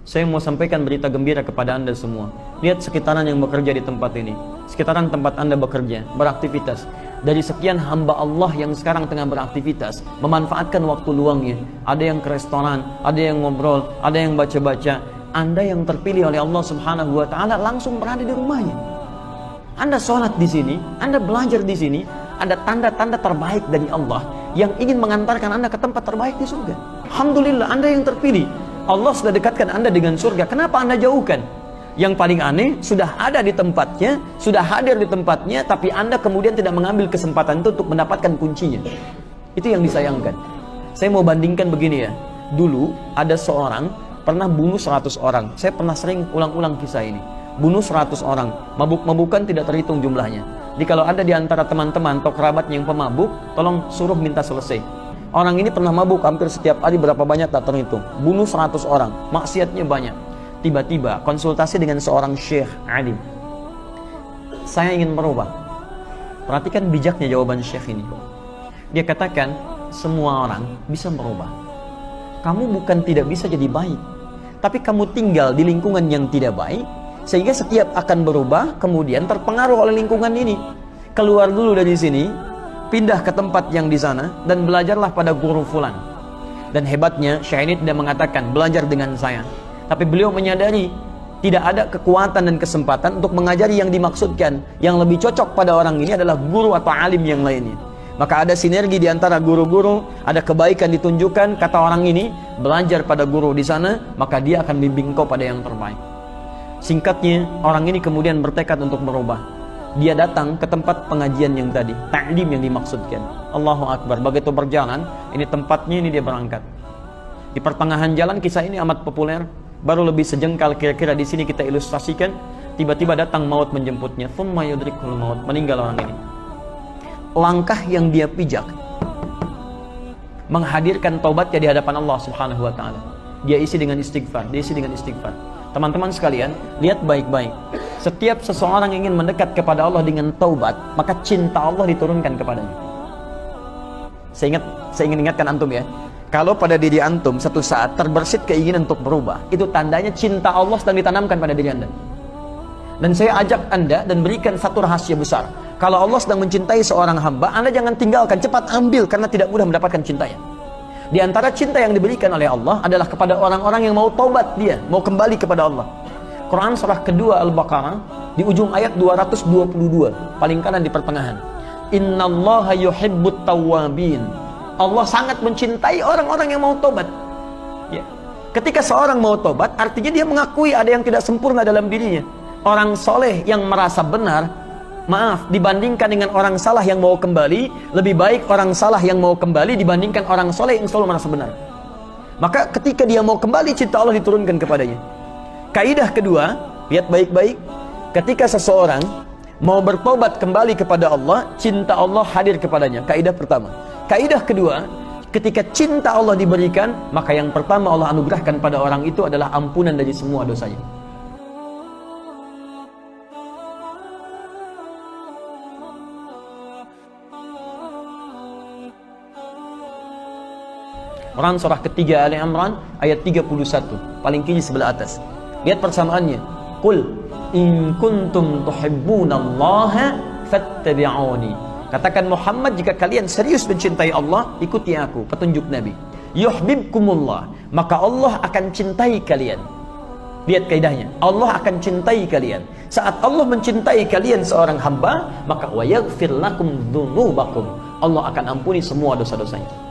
Saya mau sampaikan berita gembira kepada Anda semua. Lihat sekitaran yang bekerja di tempat ini, sekitaran tempat Anda bekerja, beraktivitas. Dari sekian hamba Allah yang sekarang tengah beraktivitas, memanfaatkan waktu luangnya, ada yang ke restoran, ada yang ngobrol, ada yang baca-baca. Anda yang terpilih oleh Allah Subhanahu wa Ta'ala langsung berada di rumahnya. Anda sholat di sini, Anda belajar di sini, ada tanda-tanda terbaik dari Allah yang ingin mengantarkan Anda ke tempat terbaik di surga. Alhamdulillah, Anda yang terpilih. Allah sudah dekatkan Anda dengan surga. Kenapa Anda jauhkan? Yang paling aneh, sudah ada di tempatnya, sudah hadir di tempatnya, tapi Anda kemudian tidak mengambil kesempatan itu untuk mendapatkan kuncinya. Itu yang disayangkan. Saya mau bandingkan begini ya. Dulu ada seorang pernah bunuh 100 orang. Saya pernah sering ulang-ulang kisah ini. Bunuh 100 orang. Mabuk-mabukan tidak terhitung jumlahnya. Jadi kalau ada di antara teman-teman atau kerabat yang pemabuk, tolong suruh minta selesai. Orang ini pernah mabuk hampir setiap hari, berapa banyak tak terhitung. Bunuh 100 orang, maksiatnya banyak. Tiba-tiba konsultasi dengan seorang syekh alim. Saya ingin merubah. Perhatikan bijaknya jawaban syekh ini. Dia katakan, semua orang bisa merubah. Kamu bukan tidak bisa jadi baik, tapi kamu tinggal di lingkungan yang tidak baik, sehingga setiap akan berubah, kemudian terpengaruh oleh lingkungan ini. Keluar dulu dari sini, pindah ke tempat yang di sana, dan belajarlah pada guru fulan. Dan hebatnya, syekh ini tidak mengatakan, belajar dengan saya. Tapi beliau menyadari, tidak ada kekuatan dan kesempatan untuk mengajari yang dimaksudkan. Yang lebih cocok pada orang ini adalah guru atau alim yang lainnya. Maka ada sinergi di antara guru-guru, ada kebaikan ditunjukkan, kata orang ini, belajar pada guru di sana, maka dia akan bimbing kau pada yang terbaik. Singkatnya, orang ini kemudian bertekad untuk merubah. Dia datang ke tempat pengajian yang tadi, ta'lim yang dimaksudkan. Allahu Akbar, begitu berjalan, ini tempatnya, ini dia berangkat. Di pertengahan jalan, kisah ini amat populer, baru lebih sejengkal kira-kira di sini kita ilustrasikan. Tiba-tiba datang maut menjemputnya, thumma yudrikul maut, meninggal orang ini. Langkah yang dia pijak menghadirkan taubatnya di hadapan Allah Subhanahu wa Ta'ala. Dia isi dengan istighfar, dia isi dengan istighfar. Teman-teman sekalian, lihat baik-baik. Setiap seseorang ingin mendekat kepada Allah dengan taubat, maka cinta Allah diturunkan kepadanya. Saya ingin ingatkan antum ya. Kalau pada diri antum satu saat terbersit keinginan untuk berubah, itu tandanya cinta Allah sedang ditanamkan pada diri Anda. Dan saya ajak Anda dan berikan satu rahasia besar. Kalau Allah sedang mencintai seorang hamba, Anda jangan tinggalkan, cepat ambil, karena tidak mudah mendapatkan cintanya. Di antara cinta yang diberikan oleh Allah adalah kepada orang-orang yang mau taubat dia, mau kembali kepada Allah. Quran surah kedua Al-Baqarah di ujung ayat 222, paling kanan di pertengahan. Innallaha yuhibbut tawwabin. Allah sangat mencintai orang-orang yang mau taubat. Ya. Ketika seorang mau taubat, artinya dia mengakui ada yang tidak sempurna dalam dirinya. Orang soleh yang merasa benar, maaf, dibandingkan dengan orang salah yang mau kembali, lebih baik orang salah yang mau kembali dibandingkan orang soleh yang selalu merasa benar. Maka ketika dia mau kembali, cinta Allah diturunkan kepadanya. Kaidah kedua, lihat baik-baik, ketika seseorang mau bertobat kembali kepada Allah, cinta Allah hadir kepadanya. Kaidah pertama. Kaidah kedua, ketika cinta Allah diberikan, maka yang pertama Allah anugerahkan pada orang itu adalah ampunan dari semua dosanya. Quran surah ketiga Ali Imran ayat 31, paling kiri sebelah atas. Lihat persamaannya. Qul in kuntum tuhibbunallaha fattabi'uni. Katakan Muhammad, jika kalian serius mencintai Allah, ikuti aku, petunjuk Nabi. Yuhibbukumullah, maka Allah akan cintai kalian. Lihat kaidahnya. Allah akan cintai kalian. Saat Allah mencintai kalian seorang hamba, maka wa yaghfir lakum dzunubakum. Allah akan ampuni semua dosa-dosanya.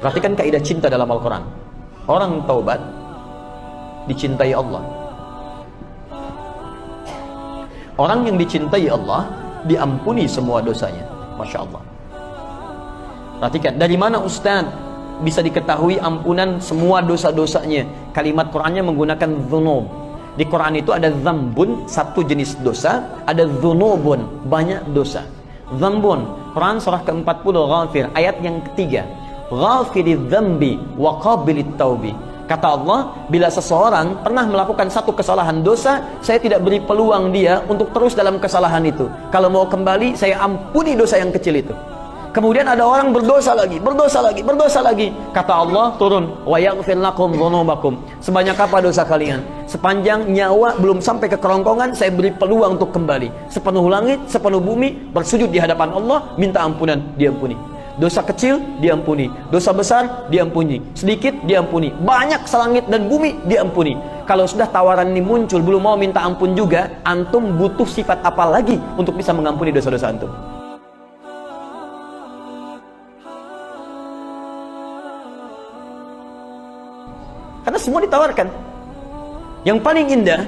Perhatikan kaidah cinta dalam Al-Quran. Orang taubat dicintai Allah. Orang yang dicintai Allah diampuni semua dosanya. Masya Allah. Perhatikan, dari mana Ustaz bisa diketahui ampunan semua dosa-dosanya? Kalimat Qurannya menggunakan dzunub. Di Quran itu ada dzambun, satu jenis dosa, ada dzunubun, banyak dosa. Dzambun, Quran surah ke-40 Ghafir, ayat yang ketiga. Ghafiriz dzambi wa qabilit taubi. Kata Allah, bila seseorang pernah melakukan satu kesalahan dosa, saya tidak beri peluang dia untuk terus dalam kesalahan itu. Kalau mau kembali, saya ampuni dosa yang kecil itu. Kemudian ada orang berdosa lagi, berdosa lagi, berdosa lagi. Kata Allah turun, wa yaghfir lakum dzunubakum. Sebanyak apa dosa kalian? Sepanjang nyawa belum sampai ke kerongkongan, saya beri peluang untuk kembali. Sepenuh langit, sepenuh bumi, bersujud di hadapan Allah, minta ampunan, diampuni. Dosa kecil, diampuni. Dosa besar, diampuni. Sedikit, diampuni. Banyak selangit dan bumi, diampuni. Kalau sudah tawaran ini muncul, belum mau minta ampun juga, antum butuh sifat apa lagi untuk bisa mengampuni dosa-dosa antum? Karena semua ditawarkan. Yang paling indah,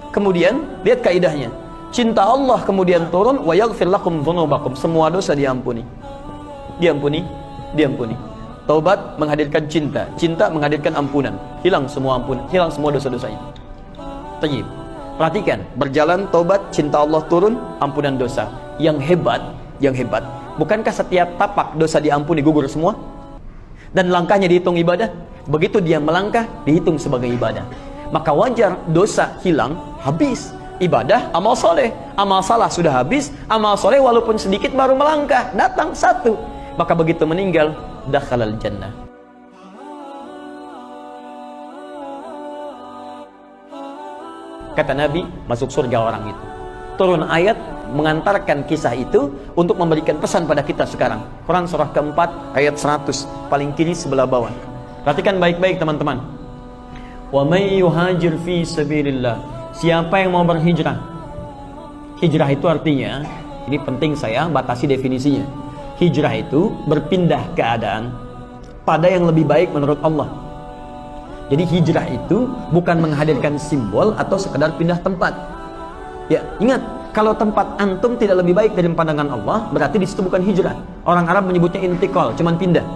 kemudian lihat kaidahnya. Cinta Allah kemudian turun, wa yaghfir lakum dzunubakum. Semua dosa diampuni. Diampuni, diampuni. Taubat menghadirkan cinta, cinta menghadirkan ampunan. Hilang semua ampunan, hilang semua dosa-dosanya. Tayyib. Perhatikan, berjalan taubat, cinta Allah turun, ampunan dosa. Yang hebat, bukankah setiap tapak dosa diampuni, gugur semua? Dan langkahnya dihitung ibadah. Begitu dia melangkah, dihitung sebagai ibadah. Maka wajar dosa hilang, habis. Ibadah, amal soleh. Amal salah sudah habis, amal soleh walaupun sedikit baru melangkah, datang satu. Maka begitu meninggal, dakhalal jannah. Kata Nabi, masuk surga orang itu. Turun ayat mengantarkan kisah itu untuk memberikan pesan pada kita sekarang. Quran surah keempat ayat 100, paling kiri sebelah bawah. Perhatikan baik-baik teman-teman. Wa may yuhajir fi sabilillah. Siapa yang mau berhijrah? Hijrah itu artinya, ini penting saya batasi definisinya. Hijrah itu berpindah keadaan pada yang lebih baik menurut Allah. Jadi hijrah itu bukan menghadirkan simbol atau sekedar pindah tempat. Ya, ingat, kalau tempat antum tidak lebih baik dari pandangan Allah, berarti di situ bukan hijrah. Orang Arab menyebutnya intikal, cuman pindah.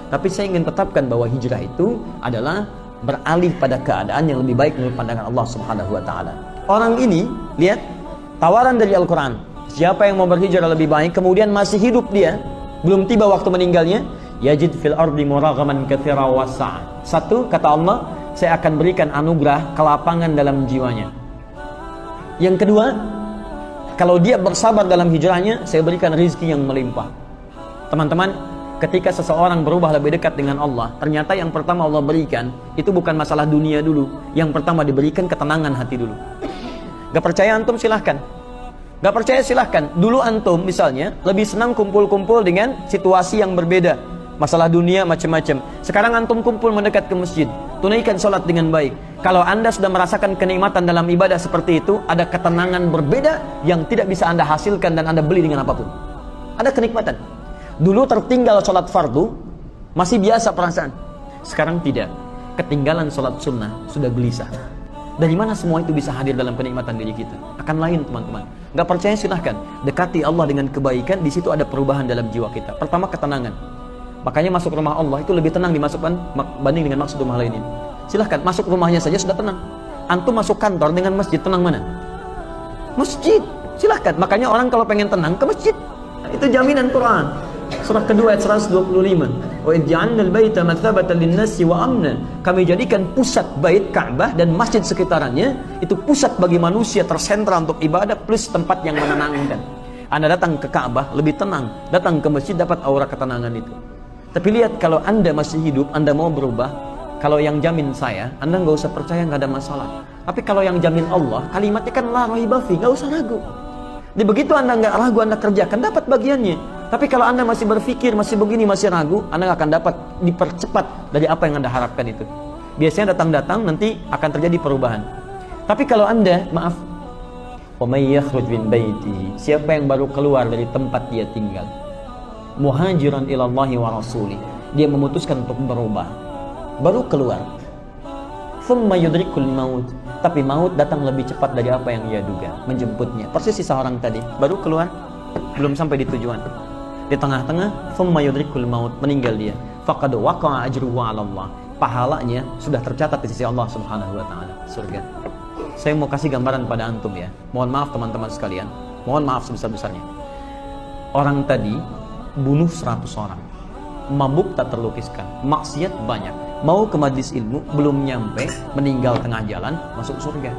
Tapi saya ingin tetapkan bahwa hijrah itu adalah beralih pada keadaan yang lebih baik menurut pandangan Allah Subhanahu wa taala. Orang ini, lihat tawaran dari Al-Qur'an. Siapa yang mau berhijrah lebih baik kemudian masih hidup dia, belum tiba waktu meninggalnya, yajid fil ardi muraghaman katsira wasa'a. Satu, kata Allah, saya akan berikan anugerah kelapangan dalam jiwanya. Yang kedua, kalau dia bersabar dalam hijrahnya, saya berikan rezeki yang melimpah. Teman-teman, ketika seseorang berubah lebih dekat dengan Allah, ternyata yang pertama Allah berikan itu bukan masalah dunia dulu. Yang pertama diberikan ketenangan hati dulu. Gak percaya antum silahkan. Gak percaya silahkan. Dulu antum misalnya lebih senang kumpul-kumpul dengan situasi yang berbeda, masalah dunia macam-macam. Sekarang antum kumpul mendekat ke masjid, tunaikan sholat dengan baik. Kalau anda sudah merasakan kenikmatan dalam ibadah seperti itu, ada ketenangan berbeda yang tidak bisa anda hasilkan dan anda beli dengan apapun. Ada kenikmatan. Dulu tertinggal sholat fardu, masih biasa perasaan. Sekarang tidak. Ketinggalan sholat sunnah, sudah gelisah. Dari mana semua itu bisa hadir dalam kenikmatan diri kita? Akan lain teman-teman. Gak percaya silahkan. Dekati Allah dengan kebaikan, di situ ada perubahan dalam jiwa kita. Pertama, ketenangan. Makanya masuk rumah Allah itu lebih tenang dimasukkan banding dengan masuk rumah lain ini. Silahkan, masuk rumahnya saja sudah tenang. Antum masuk kantor dengan masjid, tenang mana? Masjid. Silahkan. Makanya orang kalau pengen tenang ke masjid. Itu jaminan Quran. Surah kedua ayat 125. Wa idh ja'alnal baita mathabatan lin-nasi wa amna. Kami jadikan pusat bait Ka'bah dan masjid sekitarnya itu pusat bagi manusia tersentral untuk ibadah plus tempat yang menenangkan. Anda datang ke Ka'bah lebih tenang, datang ke masjid dapat aura ketenangan itu. Tapi lihat, kalau Anda masih hidup, Anda mau berubah, kalau yang jamin saya, Anda nggak usah percaya, nggak ada masalah. Tapi kalau yang jamin Allah, kalimatnya kan la raiba fi, nggak usah ragu. Jadi begitu Anda nggak ragu, Anda kerjakan, dapat bagiannya. Tapi kalau Anda masih berpikir, masih begini, masih ragu, Anda nggak akan dapat dipercepat dari apa yang Anda harapkan itu. Biasanya datang-datang, nanti akan terjadi perubahan. Tapi kalau Anda, maaf, wa may yakhruj min baitihi, siapa yang baru keluar dari tempat dia tinggal, muhajiran ilallahi wa rasuli, dia memutuskan untuk berubah, baru keluar, thumma yudrikul maut, tapi maut datang lebih cepat dari apa yang ia duga, menjemputnya. Persis sisa orang tadi, baru keluar, belum sampai di tujuan, di tengah-tengah, thumma yudrikul maut, meninggal dia, faqad waqa'a ajruhu 'ala Allah, pahalanya sudah tercatat di sisi Allah Subhanahu wa taala, surga. Saya mau kasih gambaran pada antum ya. Mohon maaf teman-teman sekalian, mohon maaf sebesar-besarnya. Orang tadi bunuh 100 orang, mabuk tak terlukiskan, maksiat banyak, mau ke majlis ilmu, belum nyampe, meninggal tengah jalan, masuk surga.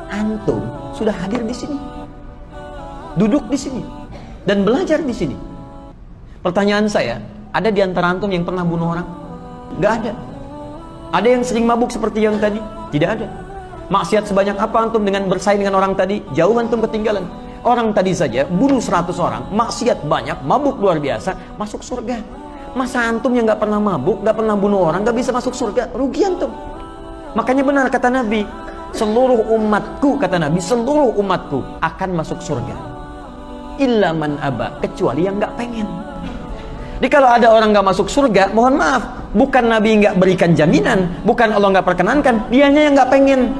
Antum sudah hadir di sini, duduk di sini, dan belajar di sini. Pertanyaan saya, ada di antara antum yang pernah bunuh orang? Gak ada. Ada yang sering mabuk seperti yang tadi? Tidak ada. Maksiat sebanyak apa antum dengan bersaing dengan orang tadi? Jauh antum ketinggalan. Orang tadi saja bunuh 100 orang, maksiat banyak, mabuk luar biasa, masuk surga. Masa antum yang gak pernah mabuk, gak pernah bunuh orang, gak bisa masuk surga? Rugi antum. Makanya benar kata Nabi, seluruh umatku, kata Nabi, seluruh umatku akan masuk surga. Illa man aba, kecuali yang gak pengen. Jadi kalau ada orang gak masuk surga, mohon maaf, bukan Nabi gak berikan jaminan, bukan Allah gak perkenankan, dianya yang gak pengen.